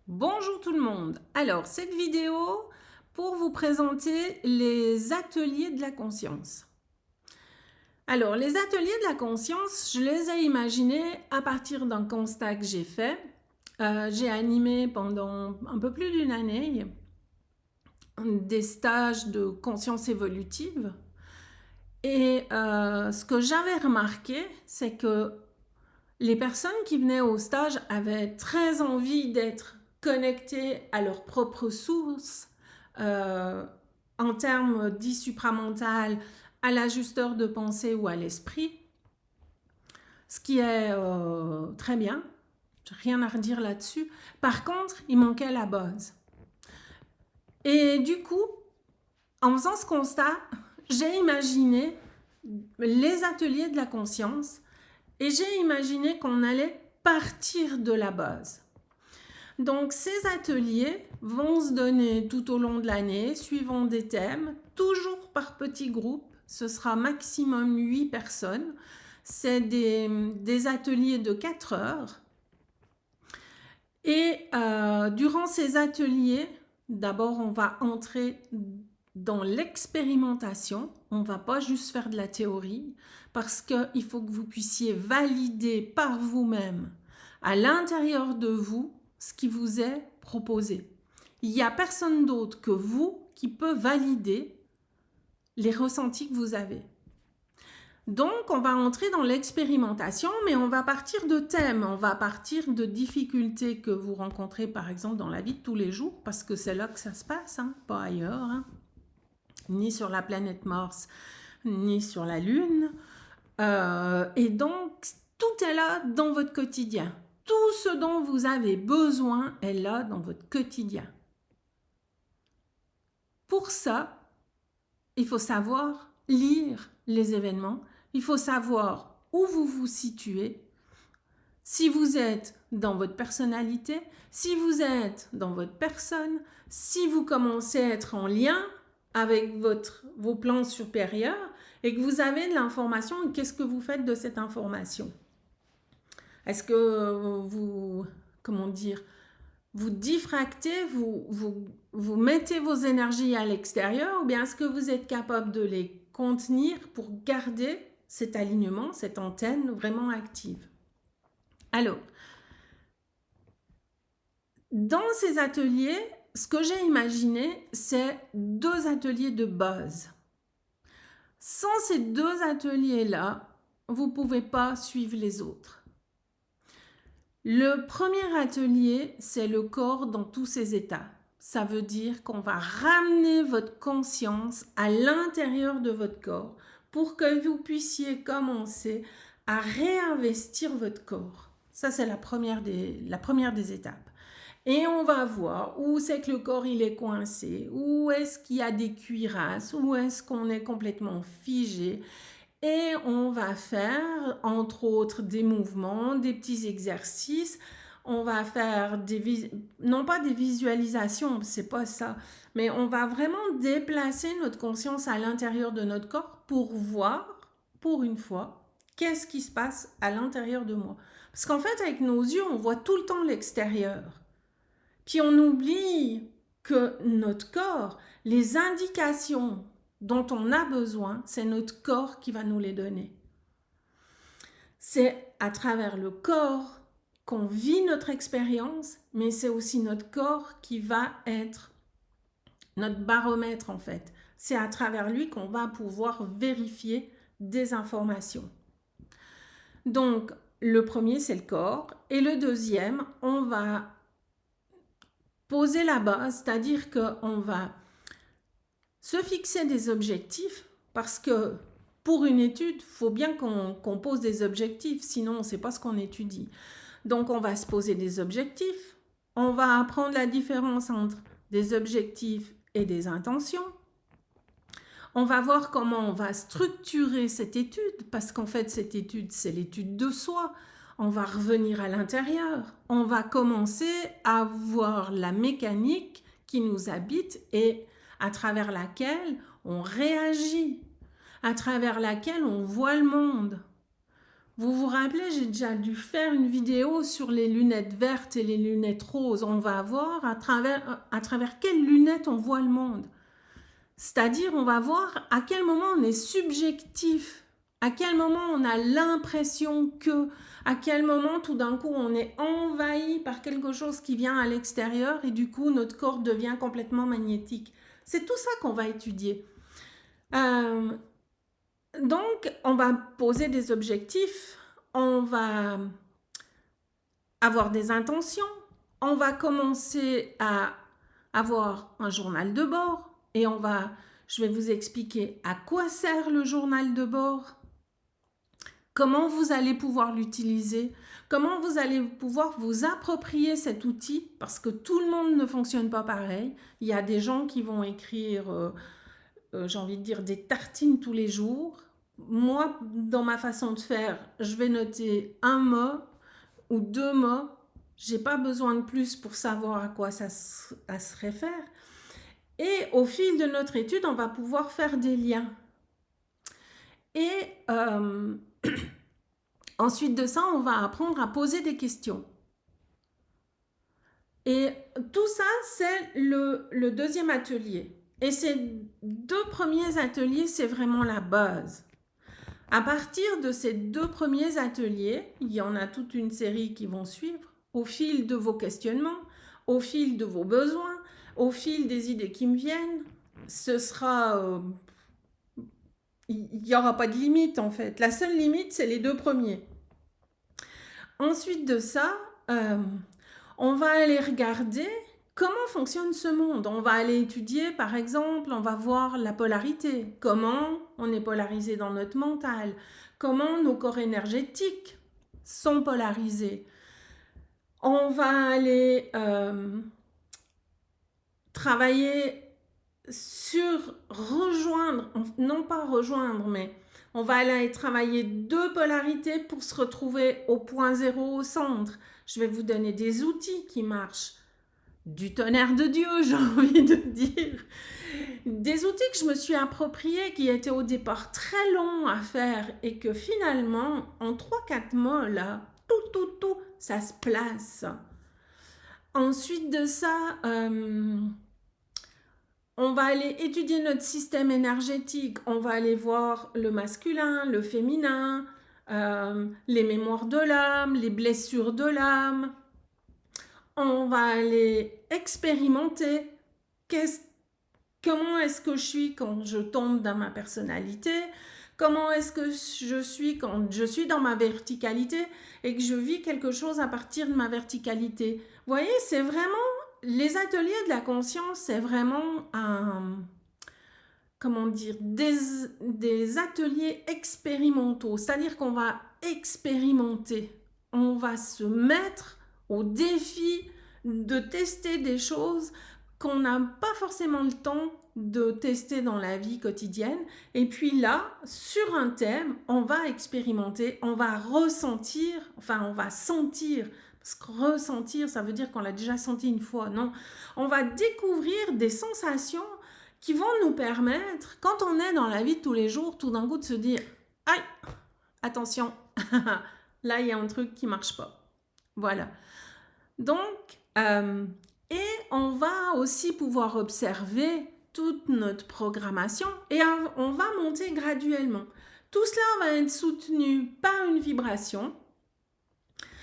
Bonjour tout le monde. Alors, cette vidéo pour vous présenter les ateliers de la conscience. Alors, les ateliers de la conscience, je les ai imaginés à partir d'un constat que j'ai fait. J'ai animé pendant un peu plus d'une année des stages de conscience évolutive. Et ce que j'avais remarqué, c'est que les personnes qui venaient au stage avaient très envie d'être connectées à leur propre source, en termes dits supramental, à l'ajusteur de pensée ou à l'esprit, ce qui est très bien, j'ai rien à redire là-dessus. Par contre, il manquait la base. Et du coup, en faisant ce constat, j'ai imaginé les ateliers de la conscience et j'ai imaginé qu'on allait partir de la base. Donc ces ateliers vont se donner tout au long de l'année, suivant des thèmes, toujours par petits groupes. Ce sera maximum 8 personnes. C'est des ateliers de 4 heures. Et durant ces ateliers, d'abord on va entrer dans l'expérimentation. On ne va pas juste faire de la théorie parce qu'il faut que vous puissiez valider par vous-même, à l'intérieur de vous, ce qui vous est proposé. Il n'y a personne d'autre que vous qui peut valider les ressentis que vous avez. Donc, on va entrer dans l'expérimentation, mais on va partir de thèmes, on va partir de difficultés que vous rencontrez, par exemple, dans la vie de tous les jours, parce que c'est là que ça se passe, hein, pas ailleurs, hein, ni sur la planète Mars, ni sur la Lune. Et donc, tout est là dans votre quotidien. Tout ce dont vous avez besoin est là dans votre quotidien. Pour ça, il faut savoir lire les événements, il faut savoir où vous vous situez, si vous êtes dans votre personnalité, si vous êtes dans votre personne, si vous commencez à être en lien avec vos plans supérieurs et que vous avez de l'information, qu'est-ce que vous faites de cette information? Est-ce que vous, comment dire, vous diffractez, vous mettez vos énergies à l'extérieur ou bien est-ce que vous êtes capable de les contenir pour garder cet alignement, cette antenne vraiment active? Alors, dans ces ateliers, ce que j'ai imaginé, c'est 2 ateliers de base. Sans ces 2 ateliers-là, vous ne pouvez pas suivre les autres. Le premier atelier, c'est le corps dans tous ses états. Ça veut dire qu'on va ramener votre conscience à l'intérieur de votre corps pour que vous puissiez commencer à réinvestir votre corps. Ça, c'est la première des étapes. Et on va voir où c'est que le corps il est coincé, où est-ce qu'il y a des cuirasses, où est-ce qu'on est complètement figé. Et on va faire, entre autres, des mouvements, des petits exercices. On va faire non pas des visualisations, c'est pas ça, mais on va vraiment déplacer notre conscience à l'intérieur de notre corps pour voir, pour une fois, qu'est-ce qui se passe à l'intérieur de moi. Parce qu'en fait, avec nos yeux, on voit tout le temps l'extérieur. Puis on oublie que notre corps, les indications dont on a besoin, c'est notre corps qui va nous les donner. C'est à travers le corps qu'on vit notre expérience, mais c'est aussi notre corps qui va être notre baromètre en fait. C'est à travers lui qu'on va pouvoir vérifier des informations. Donc, le premier, c'est le corps. Et le deuxième, on va poser la base, c'est-à-dire qu'on va se fixer des objectifs parce que pour une étude, il faut bien qu'on pose des objectifs, sinon on ne sait pas ce qu'on étudie. Donc on va se poser des objectifs, on va apprendre la différence entre des objectifs et des intentions. On va voir comment on va structurer cette étude, parce qu'en fait cette étude, c'est l'étude de soi. On va revenir à l'intérieur, on va commencer à voir la mécanique qui nous habite et à travers laquelle on réagit, à travers laquelle on voit le monde. Vous vous rappelez, j'ai déjà dû faire une vidéo sur les lunettes vertes et les lunettes roses. On va voir à travers quelles lunettes on voit le monde. C'est-à-dire, on va voir à quel moment on est subjectif, à quel moment on a l'impression que, à quel moment tout d'un coup on est envahi par quelque chose qui vient à l'extérieur et du coup notre corps devient complètement magnétique. C'est tout ça qu'on va étudier. Donc, on va poser des objectifs, on va avoir des intentions, on va commencer à avoir un journal de bord et je vais vous expliquer à quoi sert le journal de bord, comment vous allez pouvoir l'utiliser, comment vous allez pouvoir vous approprier cet outil parce que tout le monde ne fonctionne pas pareil. Il y a des gens qui vont écrire, j'ai envie de dire, des tartines tous les jours. Moi, dans ma façon de faire, je vais noter un mot ou deux mots. J'ai pas besoin de plus pour savoir à quoi ça se réfère. Et au fil de notre étude, on va pouvoir faire des liens. Et ensuite de ça, on va apprendre à poser des questions. Et tout ça, c'est le deuxième atelier. Et ces deux premiers ateliers, c'est vraiment la base. À partir de ces deux premiers ateliers, il y en a toute une série qui vont suivre au fil de vos questionnements, au fil de vos besoins, au fil des idées qui me viennent. Ce sera... il n'y aura pas de limite en fait. La seule limite, c'est les deux premiers. Ensuite de ça, on va aller regarder comment fonctionne ce monde. On va aller étudier, par exemple, on va voir la polarité. Comment on est polarisé dans notre mental. Comment nos corps énergétiques sont polarisés. On va aller travailler sur rejoindre, non pas rejoindre, mais on va aller travailler deux polarités pour se retrouver au point zéro au centre. Je vais vous donner des outils qui marchent. Du tonnerre de Dieu, j'ai envie de dire. Des outils que je me suis appropriés, qui étaient au départ très longs à faire et que finalement, en 3-4 mots, là, tout, ça se place. Ensuite de ça, on va aller étudier notre système énergétique. On va aller voir le masculin, le féminin, les mémoires de l'âme, les blessures de l'âme. On va aller expérimenter comment est-ce que je suis quand je tombe dans ma personnalité, comment est-ce que je suis quand je suis dans ma verticalité et que je vis quelque chose à partir de ma verticalité. Vous voyez, c'est vraiment, les ateliers de la conscience, c'est vraiment comment dire, des ateliers expérimentaux, c'est-à-dire qu'on va expérimenter, on va se mettre au défi de tester des choses qu'on n'a pas forcément le temps de tester dans la vie quotidienne. Et puis là, sur un thème, on va expérimenter, on va ressentir, enfin on va sentir, parce que ressentir, ça veut dire qu'on l'a déjà senti une fois, non. On va découvrir des sensations qui vont nous permettre, quand on est dans la vie de tous les jours, tout d'un coup de se dire « Aïe, attention, là il y a un truc qui ne marche pas. » Voilà. Donc, et on va aussi pouvoir observer toute notre programmation et on va monter graduellement. Tout cela va être soutenu par une vibration.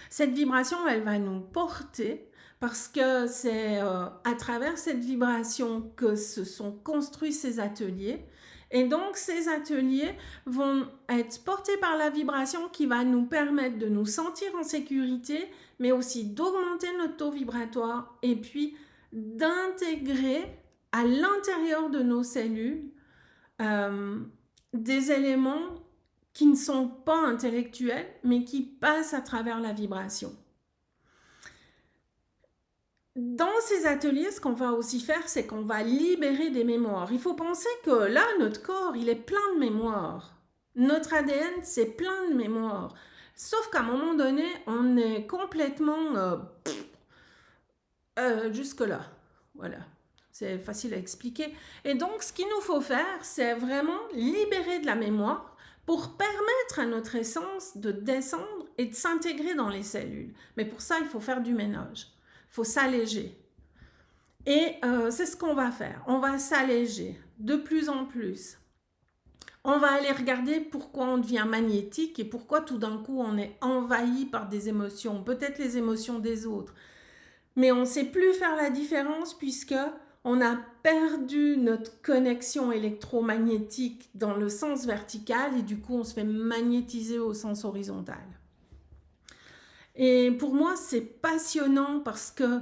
Cette vibration, elle va nous porter parce que c'est à travers cette vibration que se sont construits ces ateliers. Et donc, ces ateliers vont être portés par la vibration qui va nous permettre de nous sentir en sécurité, mais aussi d'augmenter notre taux vibratoire et puis d'intégrer à l'intérieur de nos cellules des éléments qui ne sont pas intellectuels, mais qui passent à travers la vibration. Dans ces ateliers, ce qu'on va aussi faire, c'est qu'on va libérer des mémoires. Il faut penser que là, notre corps, il est plein de mémoires. Notre ADN, c'est plein de mémoires. Sauf qu'à un moment donné, on est complètement jusque-là. Voilà, c'est facile à expliquer. Et donc, ce qu'il nous faut faire, c'est vraiment libérer de la mémoire pour permettre à notre essence de descendre et de s'intégrer dans les cellules. Mais pour ça, il faut faire du ménage. Il faut s'alléger. Et c'est ce qu'on va faire. On va s'alléger de plus en plus. On va aller regarder pourquoi on devient magnétique et pourquoi tout d'un coup on est envahi par des émotions, peut-être les émotions des autres. Mais on ne sait plus faire la différence puisque on a perdu notre connexion électromagnétique dans le sens vertical et du coup on se fait magnétiser au sens horizontal. Et pour moi c'est passionnant parce que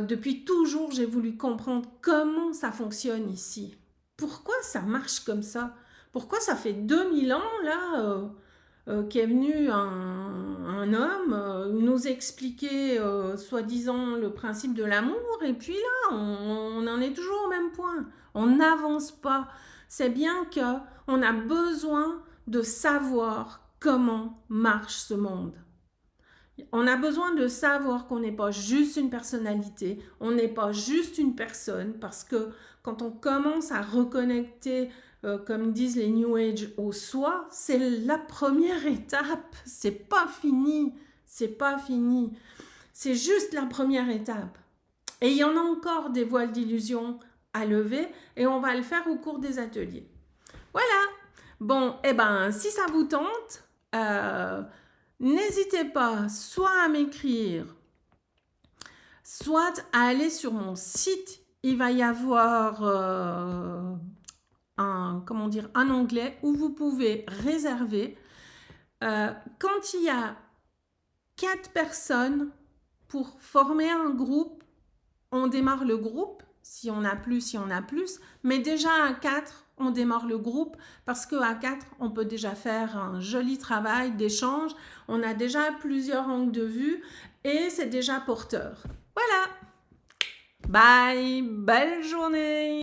depuis toujours j'ai voulu comprendre comment ça fonctionne ici. Pourquoi ça marche comme ça? Pourquoi ça fait 2000 ans là qu'est venu un homme nous expliquer soi-disant le principe de l'amour et puis là on en est toujours au même point, on n'avance pas. C'est bien qu'on a besoin de savoir comment marche ce monde. On a besoin de savoir qu'on n'est pas juste une personnalité, on n'est pas juste une personne, parce que quand on commence à reconnecter, comme disent les New Age, au soi, c'est la première étape, c'est pas fini, c'est pas fini, c'est juste la première étape. Et il y en a encore des voiles d'illusion à lever, et on va le faire au cours des ateliers. Voilà, bon, et ben si ça vous tente, n'hésitez pas soit à m'écrire, soit à aller sur mon site. Il va y avoir un onglet où vous pouvez réserver. Quand il y a 4 personnes pour former un groupe, on démarre le groupe. Si on a plus, mais déjà à 4, on démarre le groupe parce qu'à 4, on peut déjà faire un joli travail d'échange. On a déjà plusieurs angles de vue et c'est déjà porteur. Voilà. Bye, belle journée.